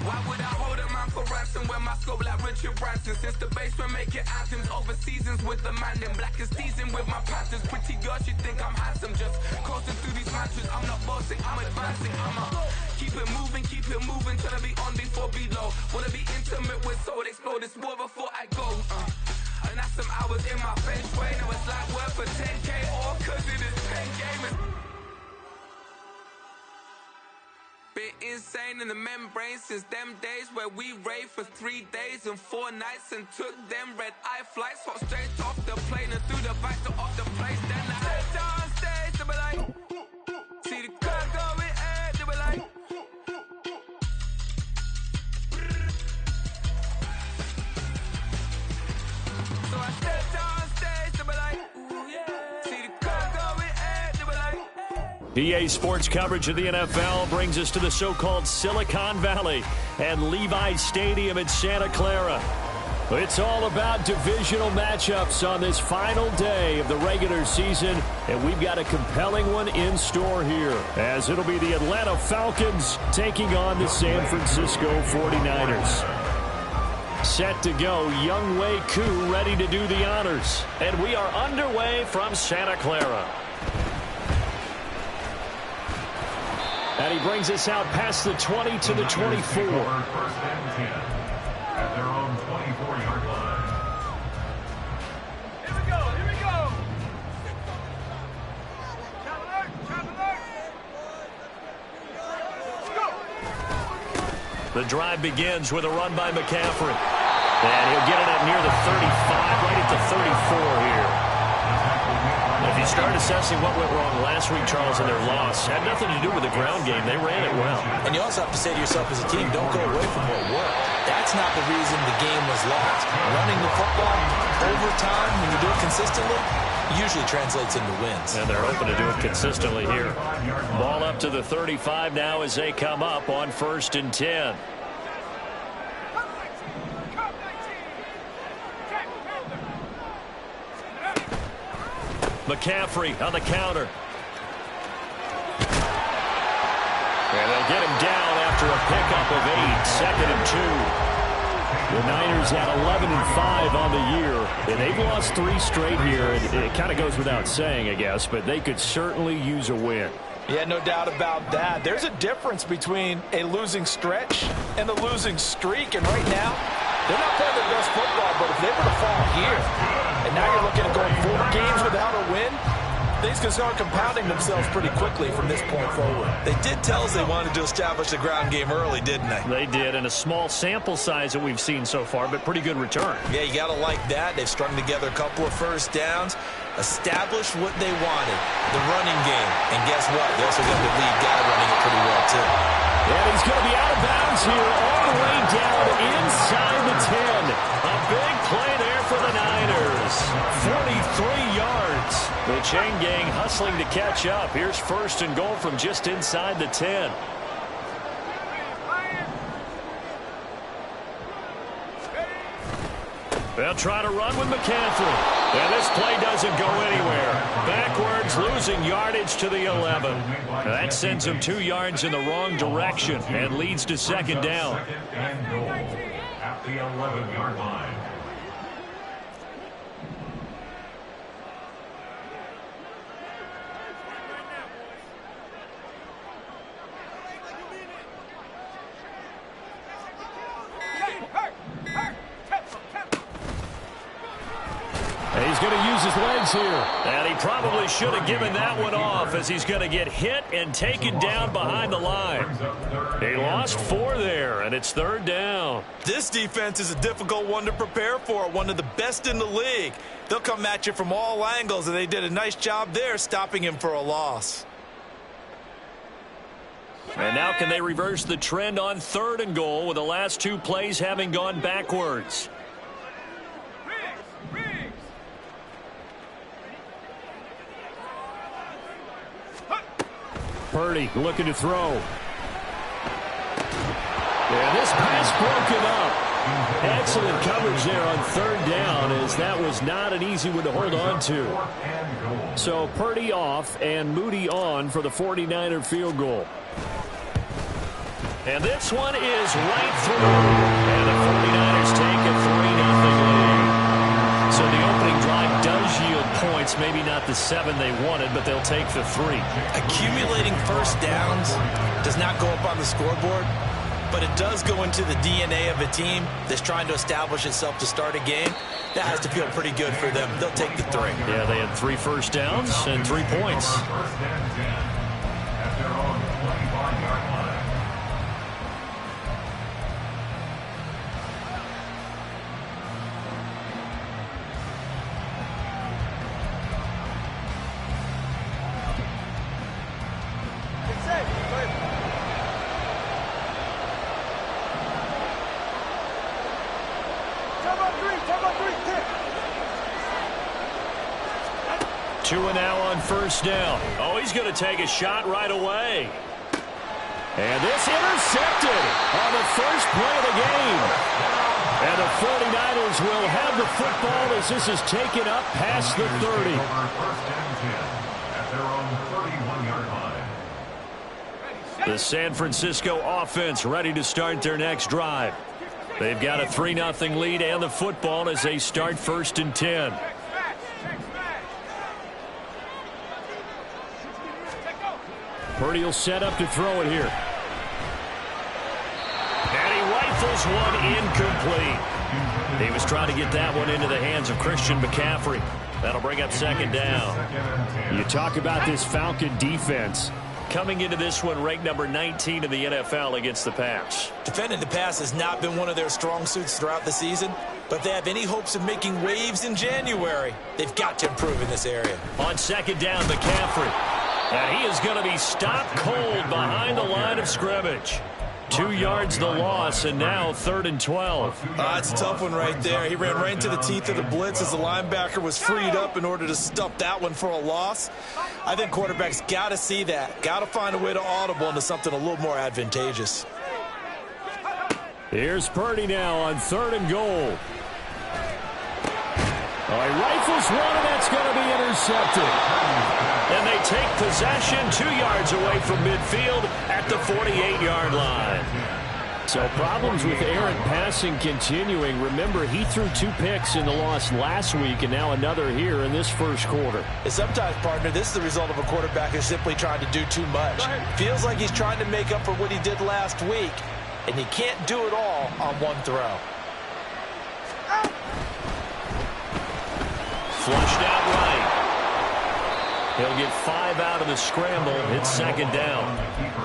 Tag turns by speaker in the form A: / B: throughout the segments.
A: Why would I hold a man for ransom when my scope like Richard Branson? Since the basement making anthems over seasons with the man in black is teasing with my panthers. Pretty girl, she think I'm handsome. Just coasting through these matches. I'm not bossing, I'm advancing. Keep it moving, trying to be on before below. Wanna be intimate with soul, explore this war before I go. And that's some hours in my feng shui. Now it's like work for 10K or cause it is 10 gamers. Been insane in the membrane since them days where we raved for 3 days and 4 nights and took them red-eye flights. Hot straight off the plane and through the back door of the place. Then I head down stage to be like, see the crowd going air to be like. So I step down stage to be like, ooh yeah. See the crowd going air to be like.
B: EA Sports coverage of the NFL brings us to the so-called Silicon Valley and Levi Stadium in Santa Clara. It's all about divisional matchups on this final day of the regular season, and we've got a compelling one in store here, as it'll be the Atlanta Falcons taking on the San Francisco 49ers. Set to go, Young Wei Koo ready to do the honors, and we are underway from Santa Clara. And he brings us out past the 20 to the 24.
C: First and 10 at their own 24-yard line.
A: Here we go.
B: The drive begins with a run by McCaffrey. And he'll get it up near the 35, right at the 34 here. If you start assessing what went wrong last week, Charles, in their loss, had nothing to do with the ground game. They ran it well.
D: And you also have to say to yourself as a team, don't go away from what worked. That's not the reason the game was lost. Running the football over time, when you do it consistently, usually translates into wins.
B: And they're hoping to do it consistently here. Ball up to the 35 now as they come up on 1st and 10. McCaffrey on the counter. And they get him down after a pickup of 8, 2nd and 2. The Niners had 11-5 on the year, and they've lost 3 straight here. It kind of goes without saying, I guess, but they could certainly use a win.
E: Yeah, no doubt about that. There's a difference between a losing stretch and a losing streak, and right now, they're not playing their best football, but if they were to fall here, and now you're looking at going 4 games without a win, things can start compounding themselves pretty quickly from this point forward.
D: They did tell us they wanted to establish the ground game early, didn't they?
B: They did, and a small sample size that we've seen so far, but pretty good return.
D: Yeah, you got to like that. They've strung together a couple of first downs, established what they wanted, the running game. And guess what? They also got the lead guy running it pretty well, too.
B: And he's going to be out of bounds here all the way down inside the 10. A big play there for the Niners. 43 yards. The chain gang hustling to catch up. Here's 1st and goal from just inside the 10. They'll try to run with McCaffrey. And this play doesn't go anywhere. Backwards, losing yardage to the 11. That sends him 2 yards in the wrong direction and leads to 2nd down.
C: Second and goal at the 11-yard line.
B: He's going to use his legs here. And he probably should have given that one off, as he's going to get hit and taken down behind the line. He lost 4 there, and it's 3rd down.
D: This defense is a difficult one to prepare for, one of the best in the league. They'll come at you from all angles, and they did a nice job there stopping him for a loss.
B: And now can they reverse the trend on 3rd and goal with the last 2 plays having gone backwards? Purdy looking to throw. And this pass broken up. Excellent coverage there on 3rd down, as that was not an easy one to hold on to. So Purdy off and Moody on for the 49er field goal. And this one is right through. And the 49ers take a 3-0 lead. So the opening drive does yield points. Maybe not the 7 they wanted, but they'll take the 3.
D: Accumulating first downs does not go up on the scoreboard, but it does go into the DNA of a team that's trying to establish itself to start a game. That has to feel pretty good for them. They'll take the 3.
B: Yeah, they had 3 first downs and 3 points.
C: At their own 25-yard line.
B: Two and now on first down. Oh, he's going to take a shot right away. And this intercepted on the first play of the game. And the 49ers will have the football as this is taken up past the 30.
C: First and 10 at their own 31-yard line.
B: The San Francisco offense ready to start their next drive. They've got a 3-0 lead and the football as they start first and 10. Purdy will set up to throw it here. And he rifles one incomplete. He was trying to get that one into the hands of Christian McCaffrey. That'll bring up second down. You talk about this Falcon defense. Coming into this one, ranked number 19 in the NFL against the pass.
D: Defending the pass has not been one of their strong suits throughout the season, but if they have any hopes of making waves in January, they've got to improve in this area.
B: On second down, McCaffrey. And he is going to be stopped cold behind the line of scrimmage. 2 yards the loss, and now 3rd and 12.
D: It's a tough one right there. He ran right into the teeth of the blitz as the linebacker was freed up in order to stuff that one for a loss. I think quarterbacks got to see that. Got to find a way to audible into something a little more advantageous.
B: Here's Purdy now on 3rd and goal. Oh, he rifles one, and that's going to be intercepted. And they take possession 2 yards away from midfield at the 48-yard line. So problems with errant passing continuing. Remember, he threw 2 picks in the loss last week, and now another here in this first quarter.
D: And sometimes, partner, this is the result of a quarterback who's simply trying to do too much. Feels like he's trying to make up for what he did last week, and he can't do it all on one throw.
B: Flushed out right. He'll get 5 out of the scramble. It's second down.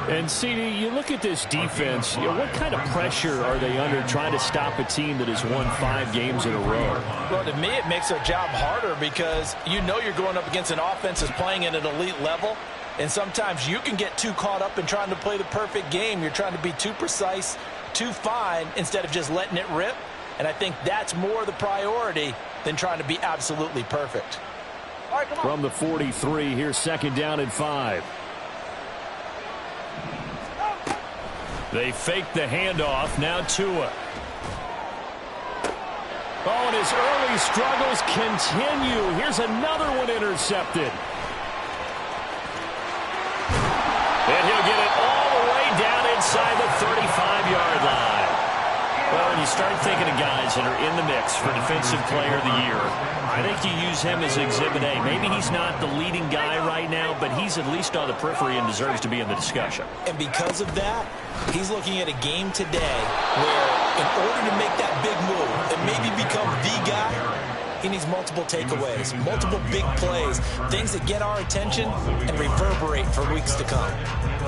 B: And, CD, you look at this defense, what kind of pressure are they under trying to stop a team that has won 5 games in a row?
E: Well, to me, it makes their job harder because you know you're going up against an offense that's playing at an elite level, and sometimes you can get too caught up in trying to play the perfect game. You're trying to be too precise, too fine, instead of just letting it rip. And I think that's more the priority than trying to be absolutely perfect.
B: Right, from the 43, here's second down and 5. They fake the handoff. Now Tua. Oh, and his early struggles continue. Here's another one intercepted. And he'll get it all the way down inside the 35-yard line. Well, when you start thinking of guys that are in the mix for Defensive Player of the Year, I think you use him as Exhibit A. Maybe he's not the leading guy right now, but he's at least on the periphery and deserves to be in the discussion.
D: And because of that, he's looking at a game today where in order to make that big move and maybe become the guy, he needs multiple takeaways, multiple big plays, things that get our attention and reverberate for weeks to come.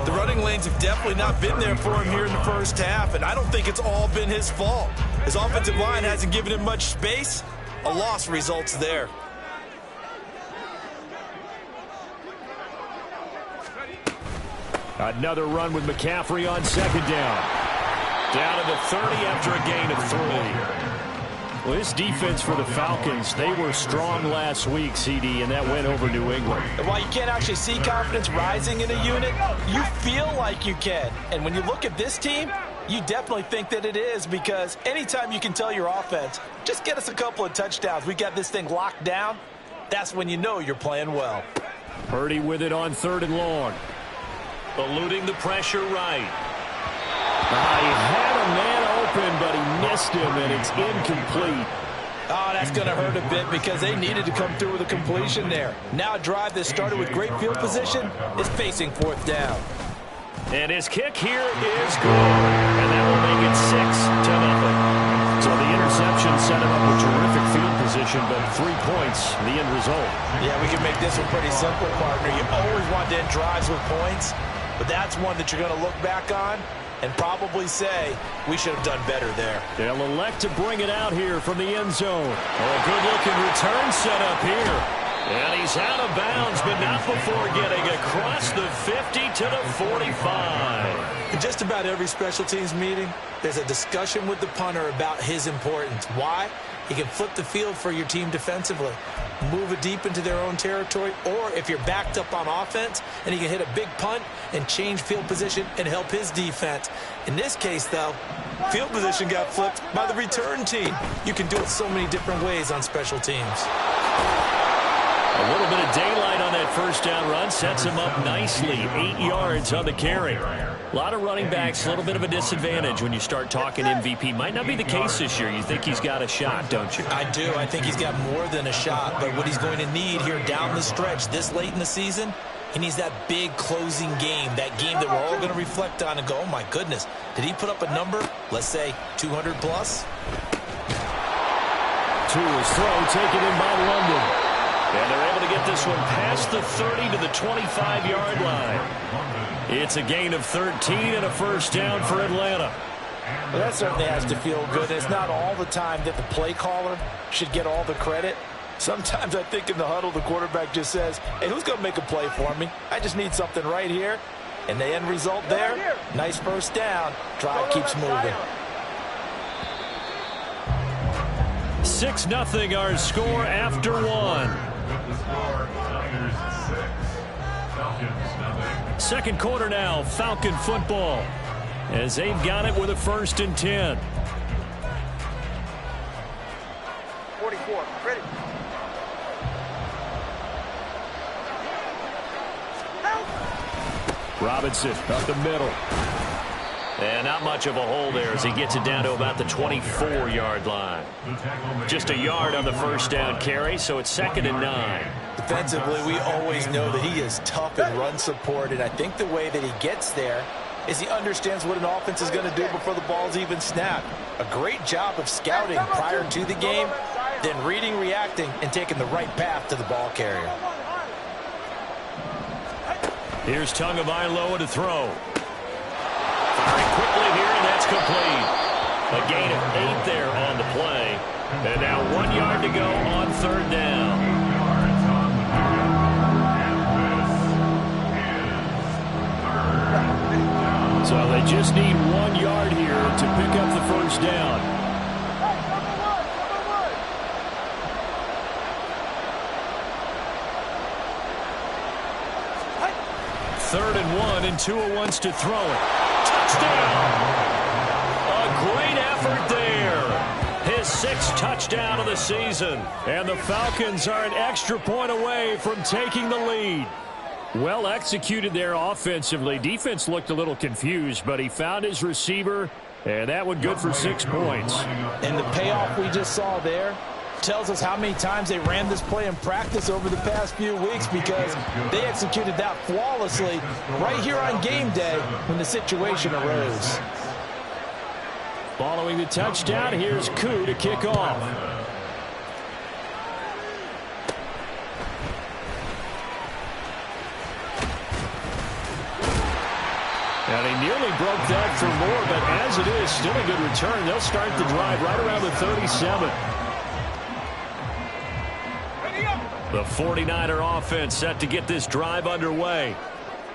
E: The running lanes have definitely not been there for him here in the first half, and I don't think it's all been his fault. His offensive line hasn't given him much space. A loss results there.
B: Another run with McCaffrey on second down. Down to the 30 after a gain of 3. Well, this defense for the Falcons, they were strong last week, CD, and that went over New England.
E: And while you can't actually see confidence rising in a unit, you feel like you can. And when you look at this team, you definitely think that it is, because anytime you can tell your offense, just get us a couple of touchdowns, we got this thing locked down, that's when you know you're playing well.
B: Purdy with it on 3rd and long. Eluding the pressure right. He had a man open, but he missed him, and it's incomplete.
E: Oh, that's going to hurt a bit because they needed to come through with a completion there. Now a drive that started with great field position is facing fourth down.
B: And his kick here is good. And that will make it 6-0. So the interception set him up with terrific field position, but 3 points, the end result.
E: Yeah, we can make this one pretty simple, partner. You always want to end drives with points, but that's one that you're going to look back on and probably say, we should have done better there.
B: They'll elect to bring it out here from the end zone. Oh, a good-looking return set up here. And he's out of bounds, but not before getting across the 50 to the 45.
E: In just about every special teams meeting, there's a discussion with the punter about his importance. Why? He can flip the field for your team defensively, move it deep into their own territory, or if you're backed up on offense, and he can hit a big punt and change field position and help his defense. In this case, though, field position got flipped by the return team. You can do it so many different ways on special teams.
B: A little bit of daylight on that first down run sets him up nicely. 8 yards on the carry. A lot of running backs, a little bit of a disadvantage when you start talking MVP. Might not be the case this year. You think he's got a shot, don't you?
E: I do. I think he's got more than a shot. But what he's going to need here down the stretch this late in the season, he needs that big closing game, that game that we're all going to reflect on and go, oh, my goodness, did he put up a number, let's say 200 plus?
B: To his throw, taken in by London. And they're able to get this one past the 30 to the 25-yard line. It's a gain of 13 and a first down for Atlanta.
E: Well, that certainly has to feel good. It's not all the time that the play caller should get all the credit. Sometimes I think in the huddle, the quarterback just says, hey, who's going to make a play for me? I just need something right here. And the end result there, nice first down. Drive keeps moving.
B: 6-0 our score after one. Second quarter now, Falcon football, as they've got it with a 1st and 10.
F: 44, ready.
B: Robinson up the middle. And not much of a hole there as he gets it down to about the 24-yard line. Just a yard on the first down carry, so it's 2nd and 9.
E: Defensively, we always know that he is tough in run support, and I think the way that he gets there is he understands what an offense is going to do before the ball's even snapped. A great job of scouting prior to the game, then reading, reacting, and taking the right path to the ball carrier.
B: Here's Tagovailoa to throw. Firing quickly here, and that's complete. A gain of 8 there on the play. And now 1 yard to go on 3rd down. So they just need 1 yard here to pick up the first down. Third and 1, and Tua wants to throw it. Touchdown! A great effort there. His 6th touchdown of the season. And the Falcons are an extra point away from taking the lead. Well executed there offensively. Defense looked a little confused, but he found his receiver, and that one good for 6 points.
E: And the payoff we just saw there tells us how many times they ran this play in practice over the past few weeks, because they executed that flawlessly right here on game day when the situation arose.
B: Following the touchdown, here's Koo to kick off. And he nearly broke that for more, but as it is, still a good return. They'll start the drive right around the 37. The 49er offense set to get this drive underway.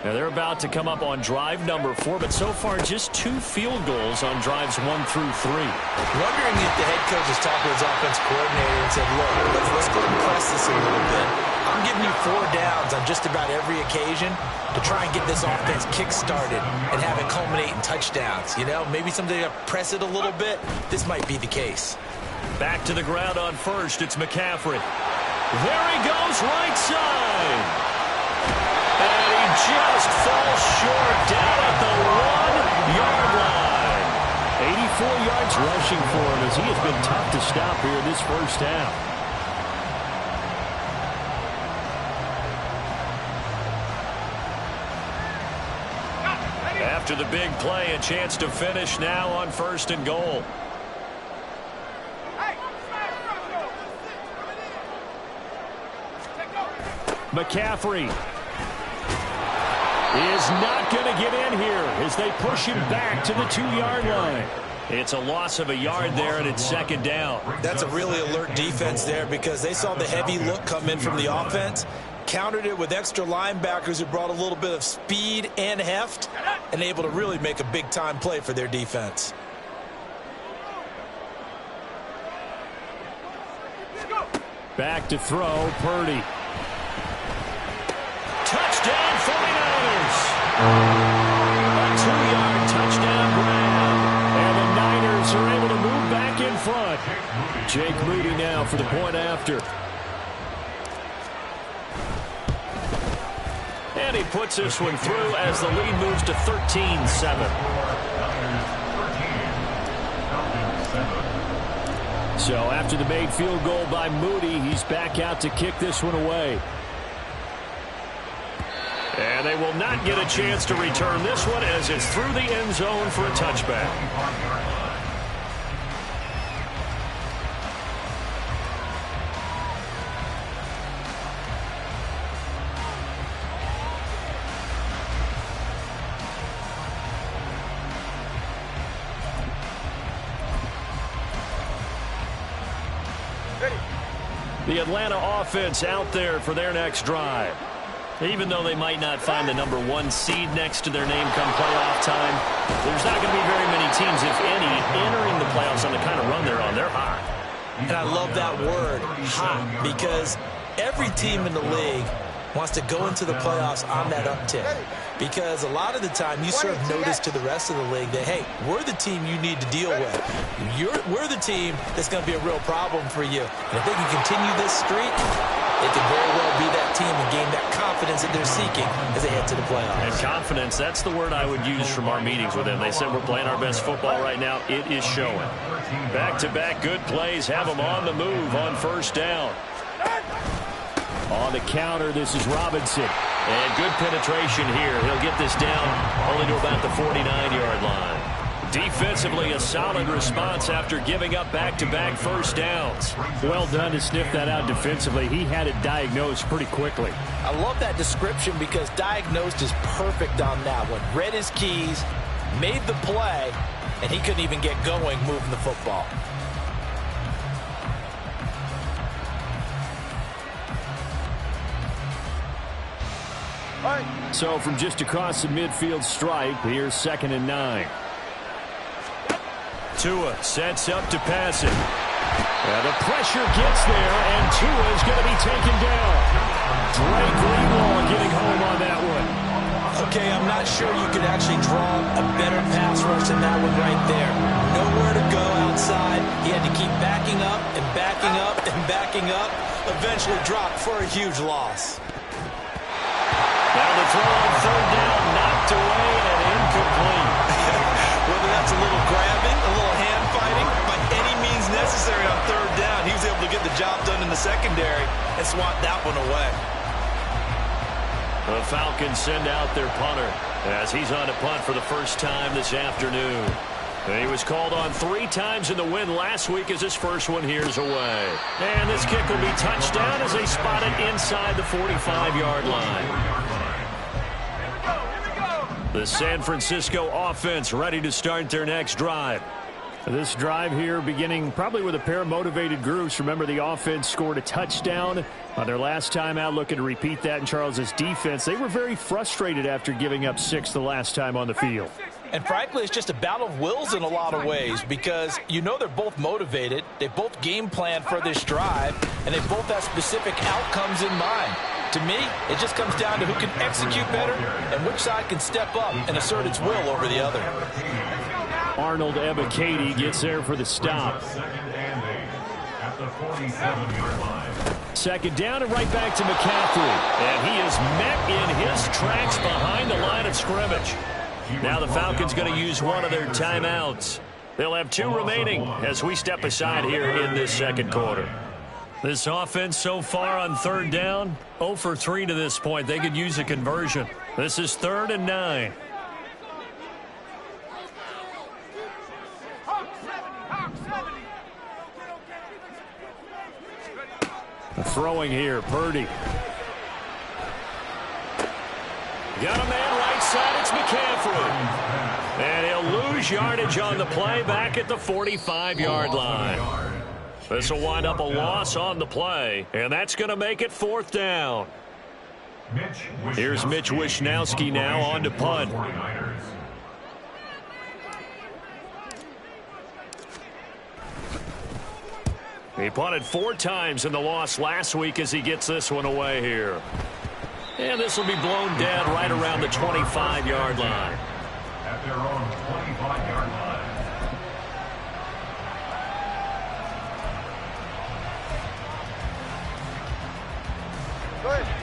B: Now they're about to come up on drive number 4, but so far just 2 field goals on drives 1 through 3.
E: Wondering if the head coach has talked to his offense coordinator and said, look, let's go and press this a little bit. I'm giving you 4 downs on just about every occasion to try and get this offense kick-started and have it culminate in touchdowns. You know, maybe someday to press it a little bit. This might be the case.
B: Back to the ground on first. It's McCaffrey. There he goes, right side. And he just falls short down at the 1 yard line. this first down. After the big play, a chance to finish now on 1st and goal. McCaffrey is not going to get in here as they push him back to the 2-yard line. It's a loss of a yard there, and it's 2nd down.
D: That's a really alert defense there because they saw the heavy look come in from the offense, countered it with extra linebackers who brought a little bit of speed and heft, and able to really make a big-time play for their defense.
B: Back to throw, Purdy. Touchdown, 49ers! A 2-yard touchdown grab. And the Niners are able to move back in front. Jake Moody now for the point after. And he puts this one through as the lead moves to 13-7. So after the made field goal by Moody, he's back out to kick this one away. And they will not get a chance to return this one as it's through the end zone for a touchback. The Atlanta offense out there for their next drive. Even though they might not find the number 1 seed next to their name come playoff time, there's not going to be very many teams, if any, entering the playoffs on the kind of run they're on. They're hot.
D: And I love that word, hot, because every team in the league wants to go into the playoffs on that uptick. Because a lot of the time you serve notice to the rest of the league that, hey, we're the team you need to deal with. We're the team that's going to be a real problem for you. And if they can continue this streak, they can very well be that team and gain that confidence that they're seeking as they head to the playoffs.
B: And confidence, that's the word I would use from our meetings with them. They said we're playing our best football right now. It is showing. Back-to-back good plays have them on the move on 1st down. On the counter, this is Robinson. And good penetration here. He'll get this down only to about the 49-yard line. Defensively, a solid response after giving up back-to-back first downs. Well done to sniff that out defensively. He had it diagnosed pretty quickly.
D: I love that description because diagnosed is perfect on that one. Read his keys, made the play, and he couldn't even get going moving the football.
B: So from just across the midfield stripe, here's 2nd and 9. Tua sets up to pass it. The pressure gets there, and Tua is going to be taken down. Drake Greenlaw getting home on that one.
D: Okay, I'm not sure you could actually draw a better pass rush than that one right there. Nowhere to go outside. He had to keep backing up and backing up and backing up. Eventually dropped for a huge loss.
B: Now the throw on 3rd down, knocked away and incomplete.
D: Whether that's a little grabbing, a little hand fighting, by any means necessary on 3rd down, he was able to get the job done in the secondary and swat that one away.
B: The Falcons send out their punter as he's on to punt for the first time this afternoon. He was called on 3 times in the win last week as his first one here's away. And this kick will be touchdown as they spot it inside the 45-yard line. The San Francisco offense ready to start their next drive. This drive here beginning probably with a pair of motivated groups. Remember, the offense scored a touchdown on their last time out, looking to repeat that in Charles's defense. They were very frustrated after giving up 6 the last time on the field.
D: And frankly, it's just a battle of wills in a lot of ways because you know they're both motivated. They both game plan for this drive, and they both have specific outcomes in mind. To me, it just comes down to who can execute better and which side can step up and assert its will over the other.
B: Arnold Ebiketie gets there for the stop.
C: At the 47-yard line.
B: 2nd down and right back to McCaffrey. And he is met in his tracks behind the line of scrimmage. Now the Falcons going to use one of their timeouts. They'll have 2 remaining as we step aside here in this second quarter. This offense so far on 3rd down, 0 for 3 to this point. They could use a conversion. This is 3rd and 9. Throwing here, Purdy. Got a man right side, it's McCaffrey. And he'll lose yardage on the play back at the 45-yard line. This will wind up a loss on the play, and that's going to make it 4th down. Here's Mitch Wishnowsky now on to punt. He punted 4 times in the loss last week as he gets this one away here. And this will be blown dead right around the 25-yard line.
C: At their own 25-yard line.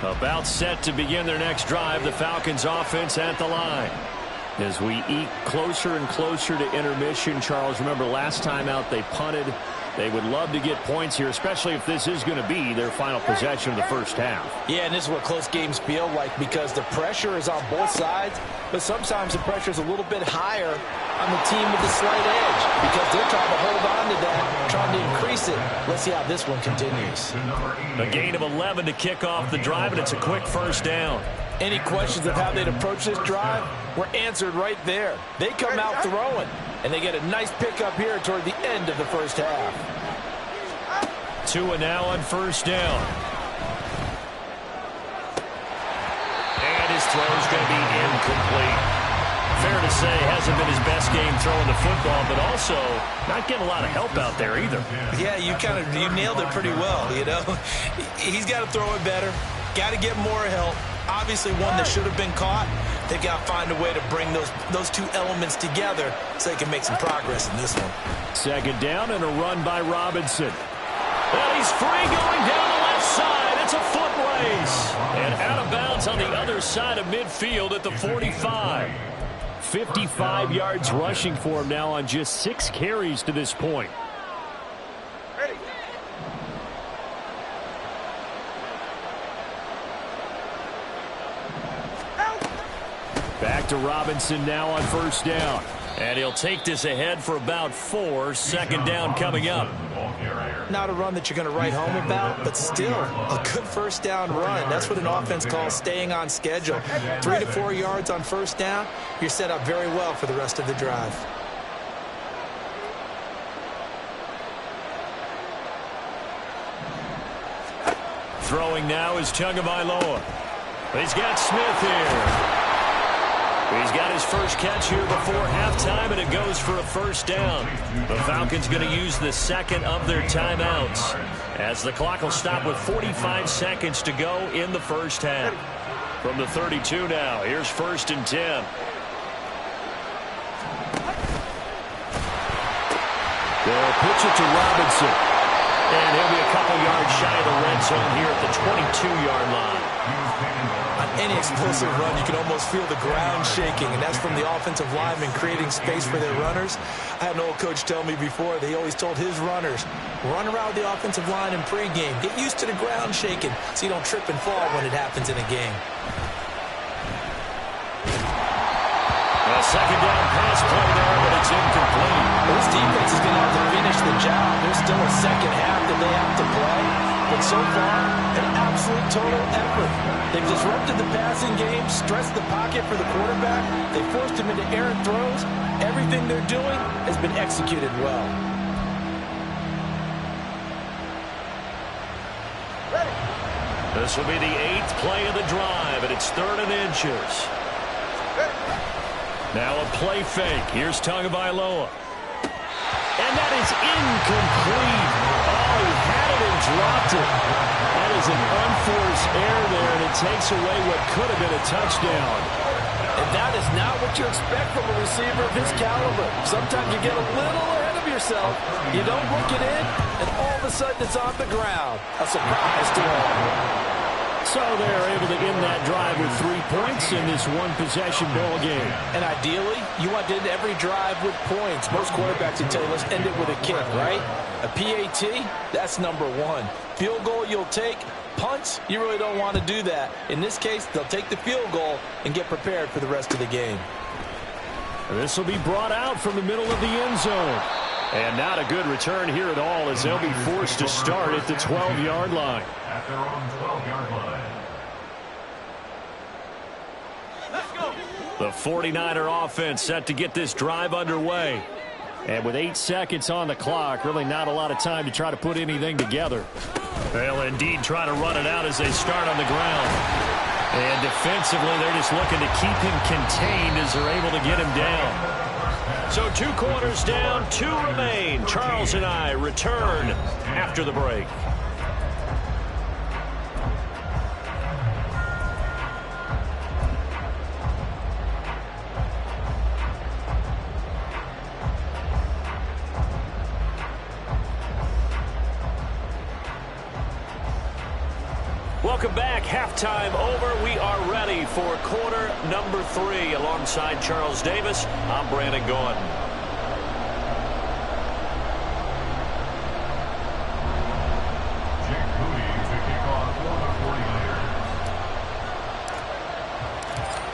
B: About set to begin their next drive, the Falcons offense at the line. As we eke closer and closer to intermission, Charles, remember last time out they punted. They would love to get points here, especially if this is going to be their final possession of the first half.
E: Yeah, and this is what close games feel like because the pressure is on both sides, but sometimes the pressure is a little bit higher on the team with the slight edge because they're trying to hold on to that, trying to increase it. Let's see how this one continues.
B: A gain of 11 to kick off the drive, and it's a quick first down.
E: Any questions of how they'd approach this drive were answered right there. They come out throwing, and they get a nice pickup here toward the end of the first half.
B: 2 now on first down. And his throw's going to be incomplete. Fair to say, hasn't been his best game throwing the football, but also not getting a lot of help out there either.
D: Yeah, you nailed it pretty well, you know. He's got to throw it better. Got to get more help. Obviously one that should have been caught. They've got to find a way to bring those 2 elements together so they can make some progress in this one.
B: 2nd down and a run by Robinson. And he's free going down the left side. It's a foot race. And out of bounds on the other side of midfield at the 45. 55 yards rushing for him now on just 6 carries to this point.
F: Ready.
B: Back to Robinson now on first down. And he'll take this ahead for about 4. 2nd down coming up.
E: Not a run that you're going to write home about, but still a good first down run. That's what an offense calls staying on schedule. 3 to 4 yards on first down, you're set up very well for the rest of the drive.
B: Throwing now is Tagovailoa. He's got Smith here. He's got his first catch here before halftime, and it goes for a first down. The Falcons going to use the 2nd of their timeouts as the clock will stop with 45 seconds to go in the first half. From the 32 now, here's 1st and 10. They'll pitch it to Robinson. And he'll be a couple yards shy of the red zone here at the 22-yard line.
E: On any explosive run, you can almost feel the ground shaking, and that's from the offensive linemen creating space for their runners. I had an old coach tell me before, they always told his runners, run around the offensive line in pregame. Get used to the ground shaking so you don't trip and fall when it happens in a game.
B: A 2nd down pass play there, but it's incomplete.
E: This defense is going to have to finish the job. There's still a second half that they have to play. But so far, an absolute total effort. They've disrupted the passing game, stressed the pocket for the quarterback. They forced him into errant throws. Everything they're doing has been executed well.
B: This will be the 8th play of the drive, and it's 3rd and inches. Now a play fake. Here's Tagovailoa. And that is incomplete. Oh, he had it and dropped it. That is an unforced error there, and it takes away what could have been a touchdown.
E: And that is not what you expect from a receiver of his caliber. Sometimes you get a little ahead of yourself. You don't look it in, and all of a sudden it's on the ground. A surprise to all.
B: So they're able to end that drive with 3 points in this one-possession ball game.
E: And ideally, you want to end every drive with points. Most quarterbacks would tell you, let's end it with a kick, right? A PAT, that's number one. Field goal you'll take. Punts, you really don't want to do that. In this case, they'll take the field goal and get prepared for the rest of the game.
B: This will be brought out from the middle of the end zone. And not a good return here at all, as they'll be forced to start at the 12-yard line.
C: At their own 12-yard line.
F: Let's go.
B: The 49er offense set to get this drive underway. And with 8 seconds on the clock, really not a lot of time to try to put anything together. They'll indeed try to run it out as they start on the ground. And defensively, they're just looking to keep him contained as they're able to get him down. So 2 quarters down, 2 remain. Charles and I return after the break. Welcome back. Halftime over. We are ready for quarter number 3. Alongside Charles Davis, I'm Brandon Gordon.
C: Jake Moody to kick off for the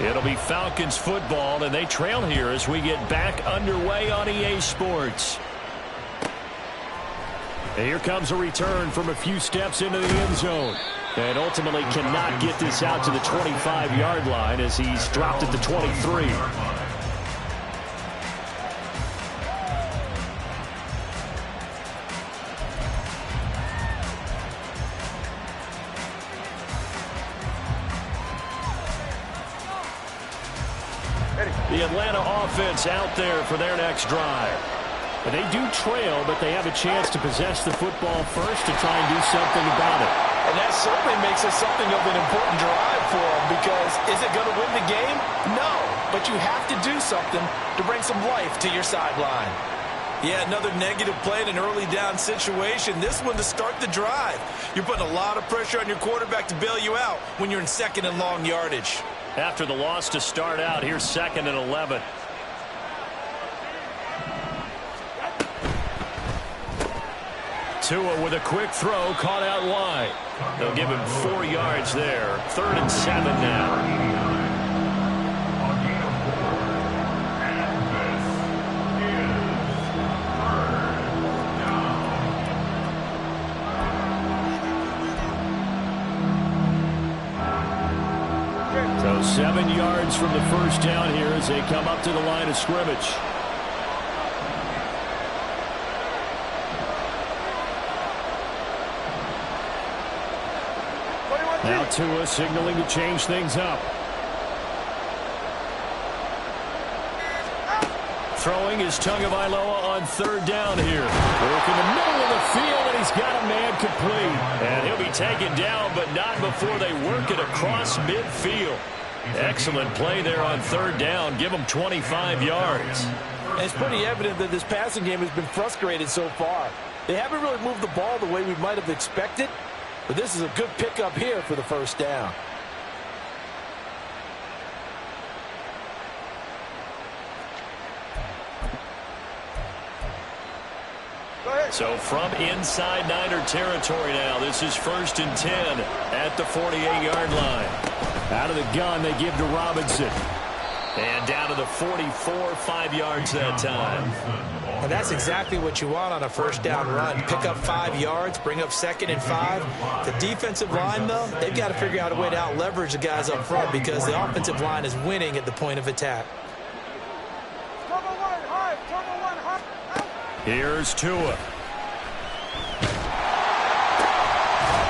C: 49ers.
B: It'll be Falcons football, and they trail here as we get back underway on EA Sports. And here comes a return from a few steps into the end zone. And ultimately cannot get this out to the 25-yard line as he's dropped at the 23. The Atlanta offense out there for their next drive. And they do trail, but they have a chance to possess the football first to try and do something about it.
E: And that certainly makes it something of an important drive for them, because is it going to win the game? No, but you have to do something to bring some life to your sideline.
D: Yeah, another negative play in an early down situation. This one to start the drive. You're putting a lot of pressure on your quarterback to bail you out when you're in second and long yardage.
B: After the loss to start out, here's 2nd and 11. Tua with a quick throw, caught out wide. They'll give him 4 yards there. 3rd and 7 now.
C: On gain of 4. And this is 3rd down.
B: So 7 yards from the first down here as they come up to the line of scrimmage. Now Tua signaling to change things up. Throwing is Tagovailoa on 3rd down here. Work in the middle of the field, and he's got a man complete. And he'll be taken down, but not before they work it across midfield. Excellent play there on 3rd down. Give them 25 yards.
E: And it's pretty evident that this passing game has been frustrated so far. They haven't really moved the ball the way we might have expected. But this is a good pickup here for the first down.
B: So from inside Niner territory now, this is 1st and 10 at the 48-yard line. Out of the gun, they give to Robinson. And down to the 44, 5 yards that time.
E: And that's exactly what you want on a first down run. Pick up 5 yards, bring up 2nd and 5. The defensive line, though, they've got to figure out a way to out-leverage the guys up front because the offensive line is winning at the point of attack.
B: Here's Tua.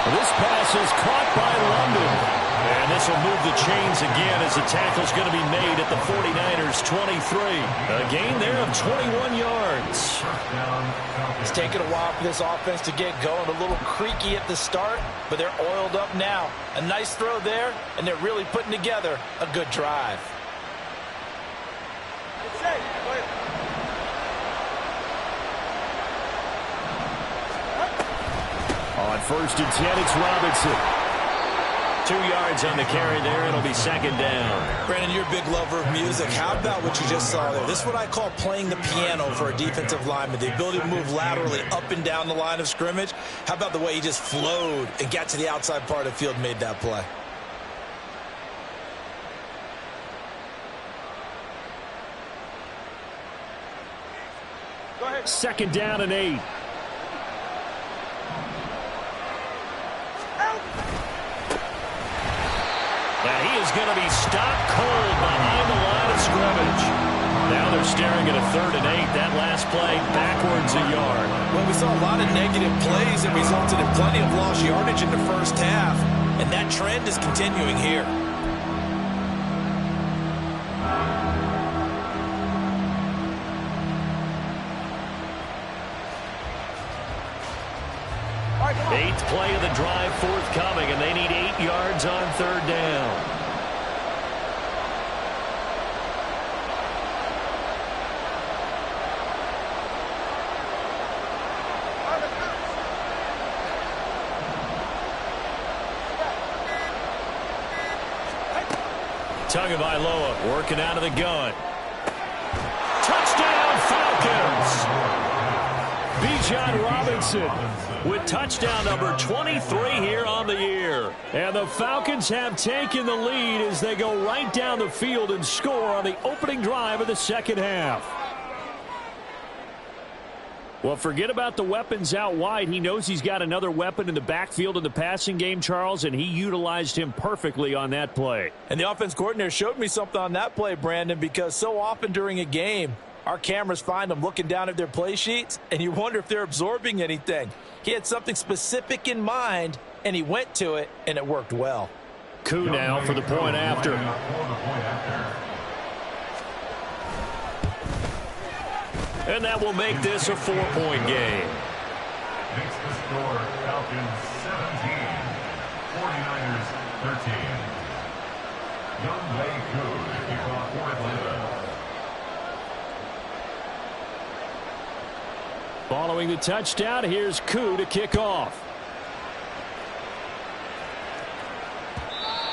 B: This pass is caught by London. And this will move the chains again as the tackle's going to be made at the 49ers' 23. A gain there of 21 yards.
E: It's taken a while for this offense to get going. A little creaky at the start, but they're oiled up now. A nice throw there, and they're really putting together a good drive.
B: On 1st and 10, it's Robinson. 2 yards on the carry there. It'll be second down.
D: Brandon, you're a big lover of music. How about what you just saw there? This is what I call playing the piano for a defensive lineman. The ability to move laterally up and down the line of scrimmage. How about the way he just flowed and got to the outside part of the field and made that play?
F: Go ahead.
B: Second down and 8. And he is going to be stopped cold behind the line of scrimmage. Now they're staring at a 3rd and 8. That last play backwards a yard.
D: Well, we saw a lot of negative plays that resulted in plenty of lost yardage in the first half. And that trend is continuing here.
B: Eighth play of the drive forthcoming, and they need 8 yards on 3rd down. Tagovailoa working out of the gun. Touchdown, Falcons! Bijan Robinson with touchdown number 23 here on the year. And the Falcons have taken the lead as they go right down the field and score on the opening drive of the second half. Well, forget about the weapons out wide. He knows he's got another weapon in the backfield in the passing game, Charles, and he utilized him perfectly on that play.
D: And the offense coordinator showed me something on that play, Brandon, because so often during a game, our cameras find them looking down at their play sheets, and you wonder if they're absorbing anything. He had something specific in mind, and he went to it, and it worked well.
B: Coup now for the point after. And that will make this a 4-point game.
C: Makes the score Falcons 17, 49ers 13. Young Wei Koo to kick off for Atlanta.
B: Following the touchdown, here's Koo to kick off.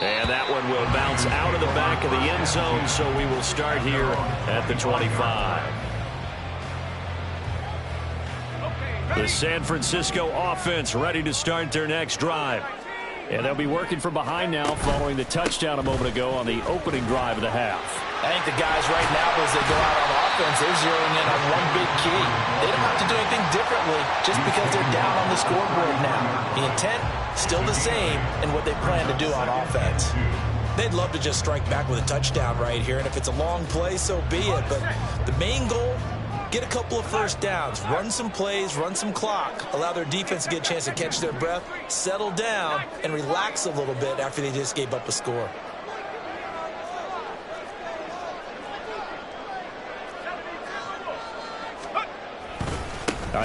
B: And that one will bounce out of the back of the end zone, so we will start here at the 25. The San Francisco offense ready to start their next drive. And they'll be working from behind now following the touchdown a moment ago on the opening drive of the half.
D: I think the guys right now, as they go out on offense, they're zeroing in on one big key. They don't have to do anything differently just because they're down on the scoreboard now. The intent, still the same, and what they plan to do on offense. They'd love to just strike back with a touchdown right here, and if it's a long play, so be it. But the main goal, get a couple of first downs, run some plays, run some clock, allow their defense to get a chance to catch their breath, settle down, and relax a little bit after they just gave up a score.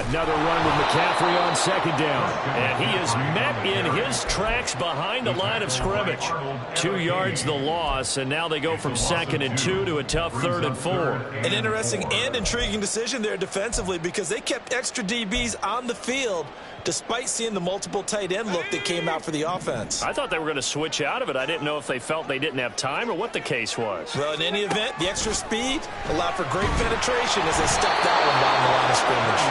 B: Another run with McCaffrey on second down. And he is met in his tracks behind the line of scrimmage. 2 yards the loss, and now they go from 2nd and 2 to a tough 3rd and 4.
D: An interesting and intriguing decision there defensively because they kept extra DBs on the field despite seeing the multiple tight end look that came out for the offense.
B: I thought they were going to switch out of it. I didn't know if they felt they didn't have time or what the case was.
D: Well, in any event, the extra speed allowed for great penetration as they stuffed that one down the line of scrimmage.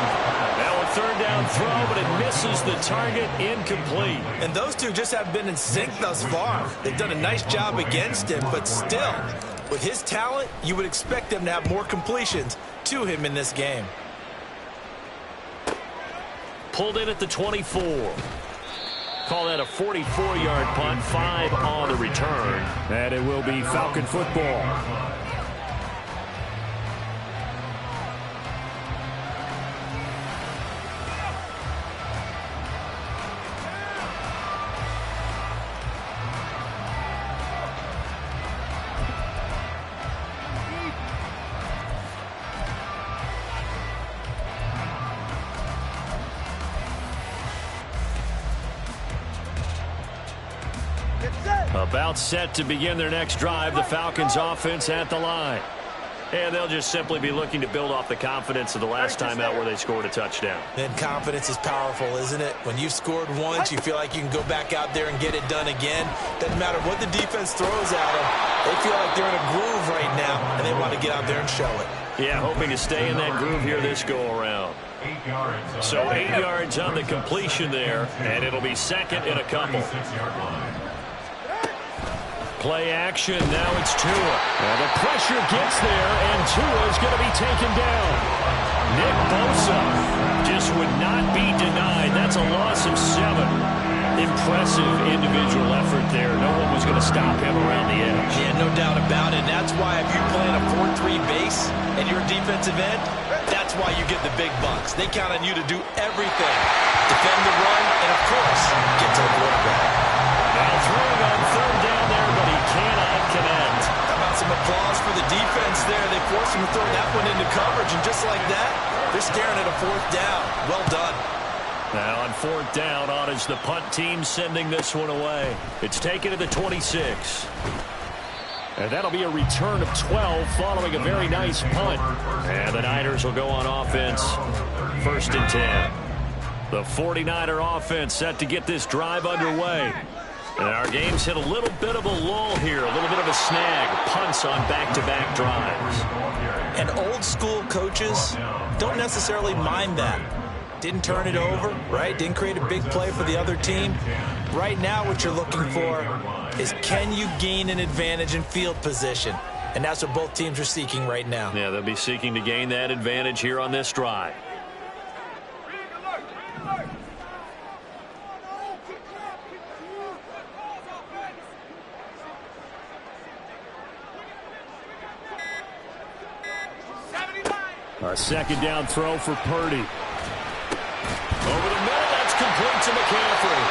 B: Now a 3rd down throw, but it misses the target, incomplete.
D: And those two just haven't been in sync thus far. They've done a nice job against him, but still, with his talent, you would expect them to have more completions to him in this game.
B: Pulled in at the 24. Call that a 44-yard punt, 5 on the return. And it will be Falcon football. About set to begin their next drive. The Falcons offense at the line. And they'll just simply be looking to build off the confidence of the last time out where they scored a touchdown.
D: And confidence is powerful, isn't it? When you've scored once, you feel like you can go back out there and get it done again. Doesn't matter what the defense throws at them. They feel like they're in a groove right now, and they want to get out there and show it.
B: Yeah, hoping to stay in that groove here this go-around. So 8 yards on the completion there, and it'll be second and a couple. Play action, now it's Tua. And the pressure gets there, and Tua's going to be taken down. Nick Bosa just would not be denied. That's a loss of 7. Impressive individual effort there. No one was going to stop him around the edge.
D: Yeah, no doubt about it. That's why if you're playing a 4-3 base and you're a defensive end, that's why you get the big bucks. They count on you to do everything. Defend the run, and of course, get to the quarterback.
B: Now throwing on third down there, but he cannot connect.
D: How about some applause for the defense there? They forced him to throw that one into coverage, and just like that, they're staring at a 4th down. Well done.
B: Now on 4th down, on is the punt team sending this one away. It's taken to the 26. And that'll be a return of 12 following a very nice punt. And the Niners will go on offense, 1st and 10. The 49er offense set to get this drive underway. And our game's hit a little bit of a lull here, a little bit of a snag. Punts on back-to-back drives.
D: And old-school coaches don't necessarily mind that. Didn't turn it over, right? Didn't create a big play for the other team. Right now what you're looking for is, can you gain an advantage in field position? And that's what both teams are seeking right now.
B: Yeah, they'll be seeking to gain that advantage here on this drive. A 2nd down throw for Purdy. Over the middle, that's complete to McCaffrey.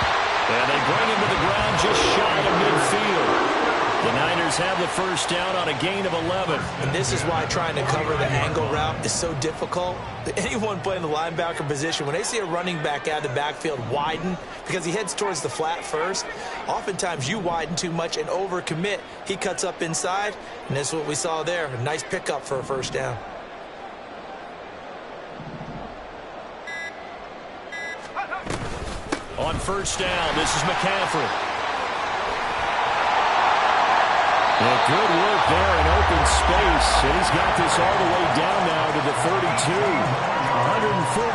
B: And they bring him to the ground just shy of midfield. The Niners have the 1st down on a gain of 11.
D: And this is why trying to cover the angle route is so difficult. Anyone playing the linebacker position, when they see a running back out of the backfield widen, because he heads towards the flat first, oftentimes you widen too much and overcommit. He cuts up inside, and that's what we saw there. A nice pickup for a 1st down.
B: On 1st down, this is McCaffrey. Well, good work there in open space, and he's got this all the way down now to the 32.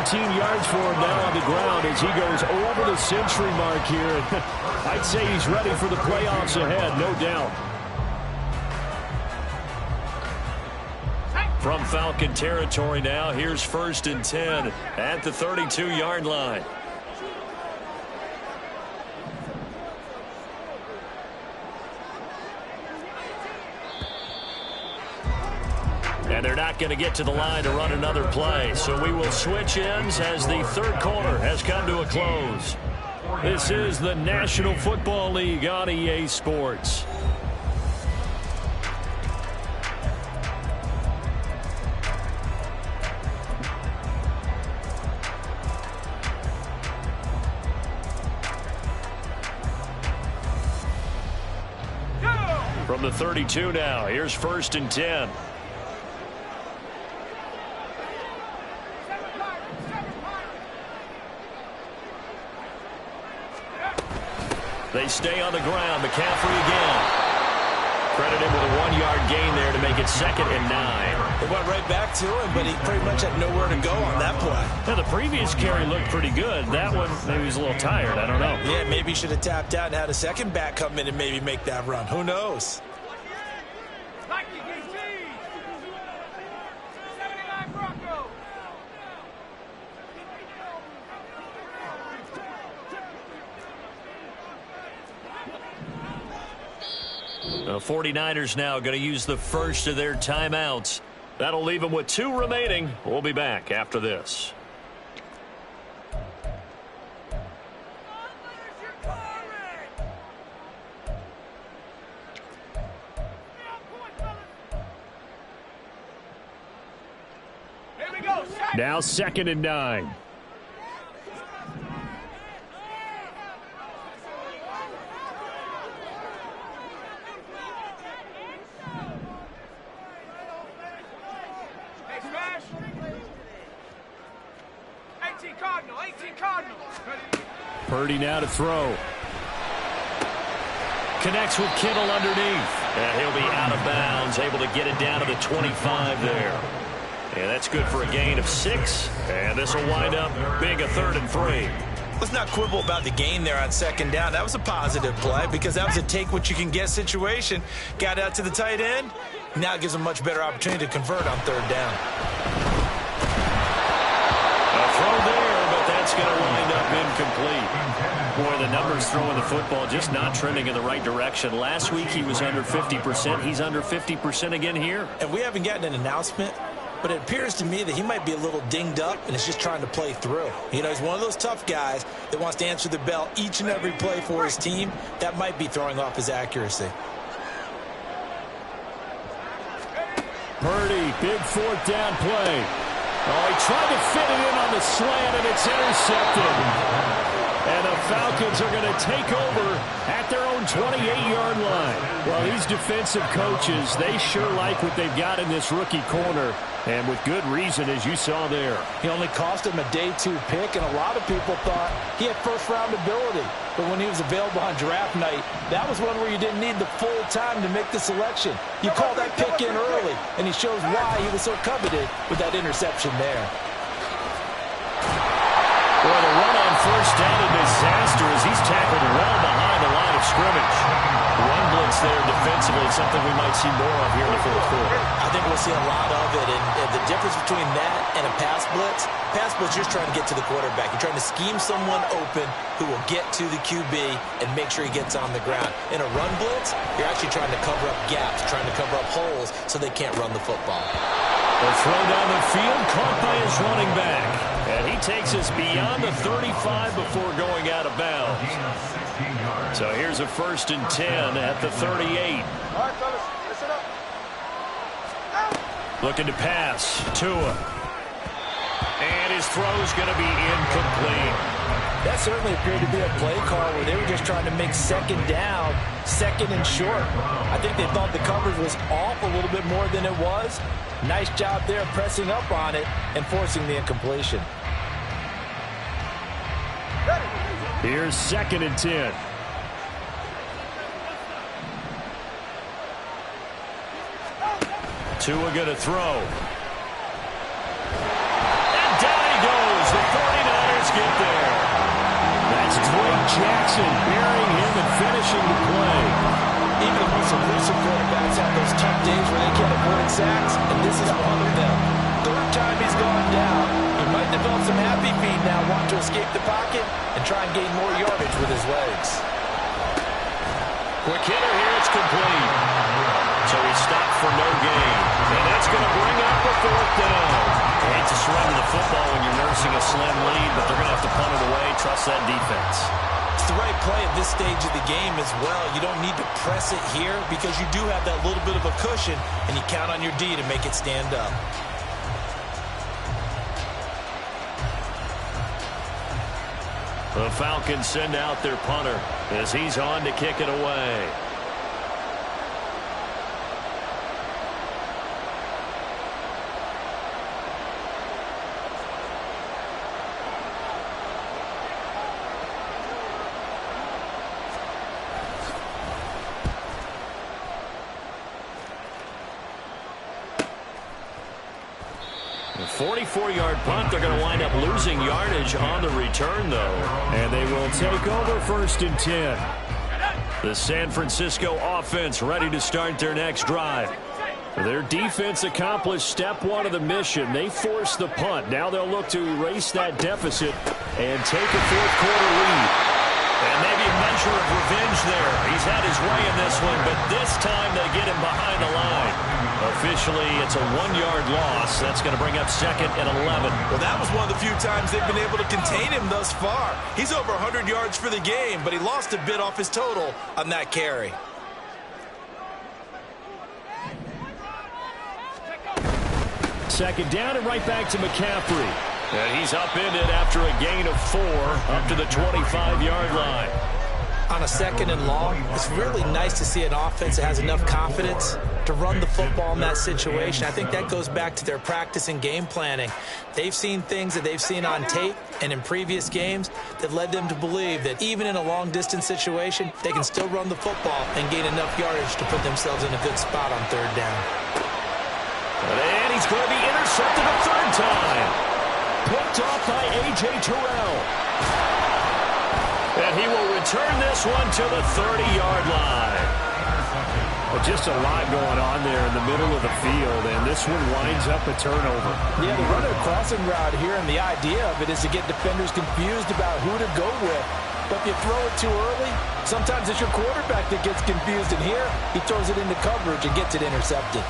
B: 114 yards for him now on the ground as he goes over the century mark here. I'd say he's ready for the playoffs ahead, no doubt. From Falcon territory now, here's 1st and 10 at the 32-yard line. And they're not going to get to the line to run another play. So we will switch ends as the 3rd quarter has come to a close. This is the National Football League on EA Sports. From the 32 now, here's 1st and 10. They stay on the ground. McCaffrey again. Credit him with a 1-yard gain there to make it 2nd and 9.
D: They went right back to him, but he pretty much had nowhere to go on that play.
B: Now, the previous carry looked pretty good. That one, maybe he was a little tired. I don't know.
D: Yeah, maybe he should have tapped out and had a second back come in and maybe make that run. Who knows?
B: 49ers now going to use the first of their timeouts. That'll leave them with 2 remaining. We'll be back after this. Now 2nd and 9.
F: W18 Cardinals.
B: Purdy now to throw. Connects with Kittle underneath. And he'll be out of bounds, able to get it down to the 25 there. And that's good for a gain of 6. And this will wind up being a 3rd and 3.
D: Let's not quibble about the gain there on 2nd down. That was a positive play because that was a take-what-you-can-get situation. Got out to the tight end. Now it gives them a much better opportunity to convert on 3rd down.
B: A throw there, but that's going to wind up incomplete. Boy, the numbers throwing the football just not trending in the right direction. Last week he was under 50%. He's under 50% again here.
D: And we haven't gotten an announcement, but it appears to me that he might be a little dinged up and is just trying to play through. You know, he's one of those tough guys that wants to answer the bell each and every play for his team. That might be throwing off his accuracy.
B: Purdy, big 4th down play. Oh, he tried to fit it in on the slant, and it's intercepted. And the Falcons are going to take over at their own 28-yard line. Well, these defensive coaches, they sure like what they've got in this rookie corner. And with good reason, as you saw there.
E: He only cost him a day 2 pick, and a lot of people thought he had first-round ability. But when he was available on draft night, that was one where you didn't need the full time to make the selection. You call that pick in early, and he shows why he was so coveted with that interception there.
B: Boy, the run on 1st down a disaster as he's tackled well behind the line of scrimmage. Run blitz there defensively, something we might see more of here in the 4th quarter.
D: I think we'll see a lot of it, and the difference between that and a pass blitz you're just trying to get to the quarterback. You're trying to scheme someone open who will get to the QB and make sure he gets on the ground. In a run blitz, you're actually trying to cover up gaps, trying to cover up holes so they can't run the football.
B: The throw down the field, caught by his running back. And he takes us beyond the 35 before going out of bounds. So here's a 1st and 10 at the 38.
F: All right, fellas, listen up.
B: Looking to pass. Tua. And his throw's going to be incomplete.
E: That certainly appeared to be a play call where they were just trying to make 2nd down, 2nd and short. I think they thought the coverage was off a little bit more than it was. Nice job there pressing up on it and forcing the incompletion.
B: Here's 2nd and 10. Tua going to throw. And down he goes. The 49ers get there. That's Drake Jackson burying him and finishing the play.
D: Even the most elusive quarterbacks have those tough days where they can't avoid sacks, and this is one of them. 3rd time he's gone down. He might develop some happy feet now, want to escape the pocket and try and gain more yardage with his legs.
B: Quick hitter here, it's complete. So he stopped for no gain. And that's going to bring up a 4th down. I hate to surrender the football when you're nursing a slim lead, but they're going to have to punt it away. Trust that defense.
D: It's the right play at this stage of the game as well. You don't need to press it here because you do have that little bit of a cushion, and you count on your D to make it stand up.
B: The Falcons send out their punter as he's on to kick it away. A 44-yard punt. They're going to wind up losing yardage on the return, though. And they will take over 1st and 10. The San Francisco offense ready to start their next drive. Their defense accomplished step 1 of the mission. They forced the punt. Now they'll look to erase that deficit and take a 4th quarter lead. And maybe a measure of revenge there. He's had his way in this one, but this time they get him behind the line. Officially, it's a 1-yard loss. That's going to bring up 2nd and 11.
D: Well, that was one of the few times they've been able to contain him thus far. He's over 100 yards for the game, but he lost a bit off his total on that carry.
B: Second down and right back to McCaffrey. And he's upended after a gain of 4 up to the 25-yard line.
D: On a 2nd and long, it's really nice to see an offense that has enough confidence to run the football in that situation. I think that goes back to their practice and game planning. They've seen things that they've seen on tape and in previous games that led them to believe that even in a long-distance situation, they can still run the football and gain enough yardage to put themselves in a good spot on third down.
B: And he's going to be intercepted a third time. Picked off by A.J. Terrell. And he will return this one to the 30-yard line. Well, just a lot going on there in the middle of the field, and this one winds up a turnover.
E: Yeah, they're running a crossing route here, and the idea of it is to get defenders confused about who to go with. But if you throw it too early, sometimes it's your quarterback that gets confused, and here he throws it into coverage and gets it intercepted.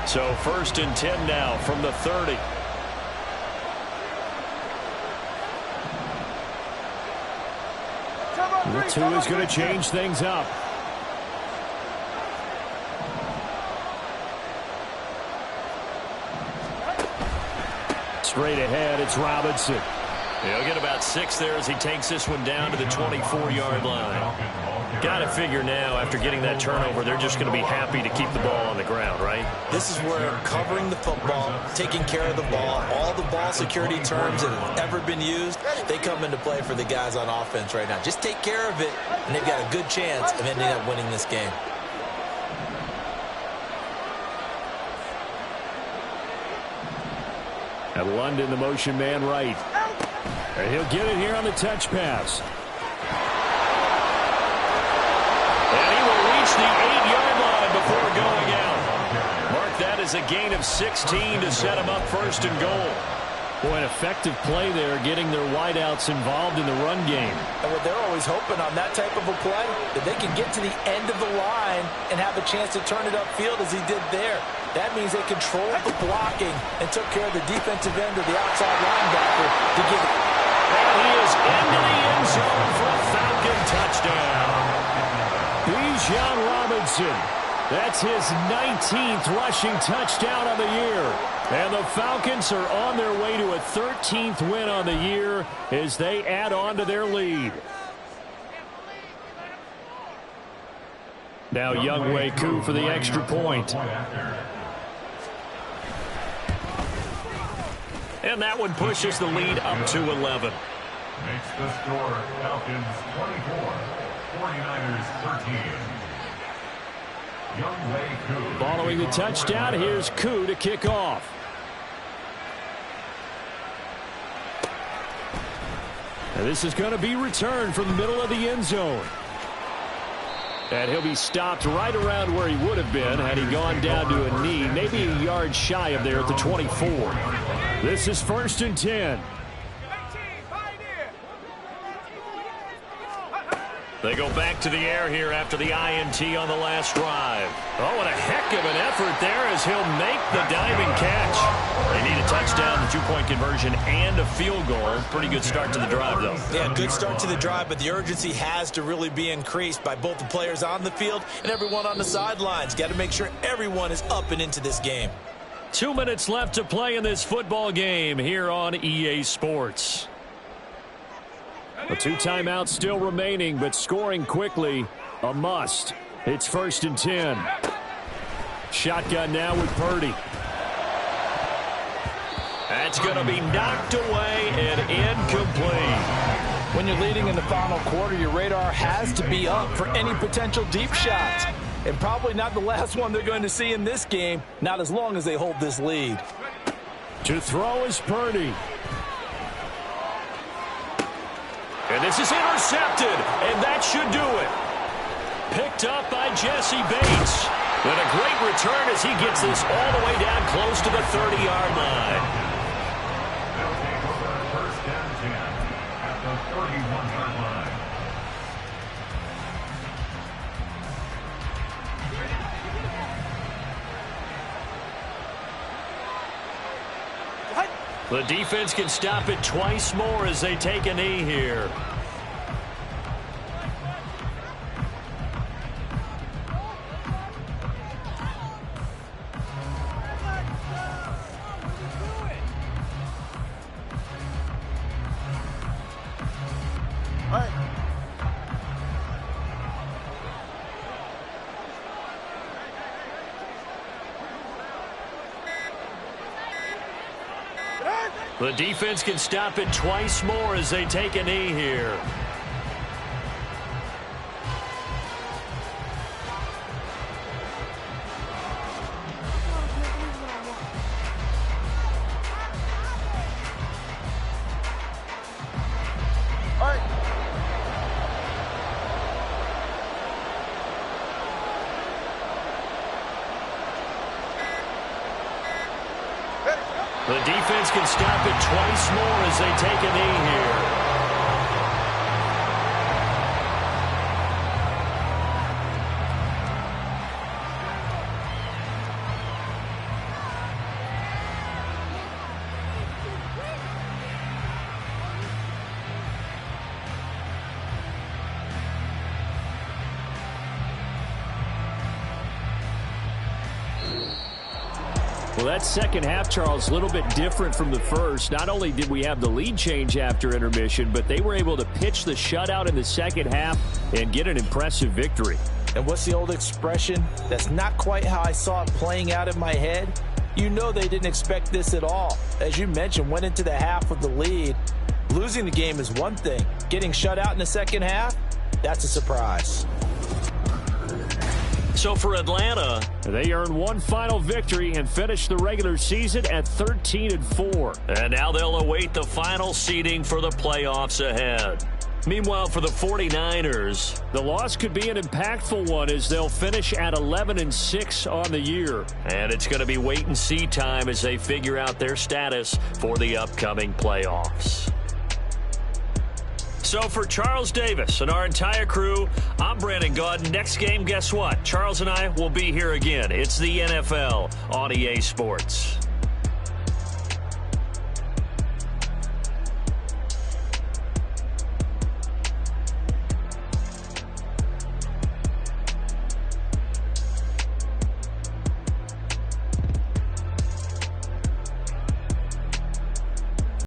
B: So 1st and 10 now from the 30. The 2 is going to change things up. Straight ahead, it's Robinson. He'll get about 6 there as he takes this one down to the 24-yard line. Got to figure now, after getting that turnover, they're just going to be happy to keep the ball on the ground, right?
D: This is where covering the football, taking care of the ball, all the ball security terms that have ever been used, they come into play for the guys on offense right now. Just take care of it, and they've got a good chance of ending up winning this game.
B: And London, the motion man right. And he'll get it here on the touch pass. And he will reach the 8-yard line before going out. Mark that as a gain of 16 to set him up 1st and goal. Boy, an effective play there, getting their wideouts involved in the run game.
E: And what they're always hoping on that type of a play, that they can get to the end of the line and have a chance to turn it upfield as he did there. That means they controlled the blocking and took care of the defensive end of the outside linebacker to give it.
B: And he is into the end zone for a Falcon touchdown. Bijan Robinson. That's his 19th rushing touchdown of the year. And the Falcons are on their way to a 13th win on the year as they add on to their lead. Now Younghoe Koo for the extra point. And that one pushes the lead up to 11.
C: Makes the score Falcons 24, 49ers 13. Younghoe Koo.
B: Following the touchdown, here's Koo to kick off. And this is going to be returned from the middle of the end zone. And he'll be stopped right around where he would have been had he gone down to a knee, maybe a yard shy of there at the 24. This is 1st and 10. They go back to the air here after the INT on the last drive. Oh, and a heck of an effort there as he'll make the diving catch. They need a touchdown, the 2-point conversion, and a field goal. Pretty good start to the drive, though.
D: Yeah, good start to the drive, but the urgency has to really be increased by both the players on the field and everyone on the sidelines. Got to make sure everyone is up and into this game.
B: 2 minutes left to play in this football game here on EA Sports. The 2 timeouts still remaining, but scoring quickly, a must. It's 1st and 10. Shotgun now with Purdy. That's going to be knocked away and incomplete.
E: When you're leading in the final quarter, your radar has to be up for any potential deep shots. And probably not the last one they're going to see in this game, not as long as they hold this lead.
B: To throw is Purdy. And this is intercepted, and that should do it. Picked up by Jesse Bates. And a great return as he gets this all the way down close to the 30-yard line.
C: They'll take over 1st and 10 at the 31-yard line.
B: The defense can stop it twice more as they take a knee here. The defense can stop it twice more as they take a knee here. The defense can stop it twice more as they take a knee here. Well, that second half, Charles, a little bit different from the first. Not only did we have the lead change after intermission, but they were able to pitch the shutout in the second half and get an impressive victory.
D: And what's the old expression? That's not quite how I saw it playing out in my head. You know they didn't expect this at all. As you mentioned, went into the half with the lead. Losing the game is one thing. Getting shut out in the second half, that's a surprise.
B: So for Atlanta, they earned one final victory and finished the regular season at 13-4. And now they'll await the final seeding for the playoffs ahead. Meanwhile, for the 49ers, the loss could be an impactful one as they'll finish at 11-6 on the year. And it's going to be wait-and-see time as they figure out their status for the upcoming playoffs. So for Charles Davis and our entire crew, I'm Brandon Gaudin. Next game, guess what? Charles and I will be here again. It's the NFL on EA Sports.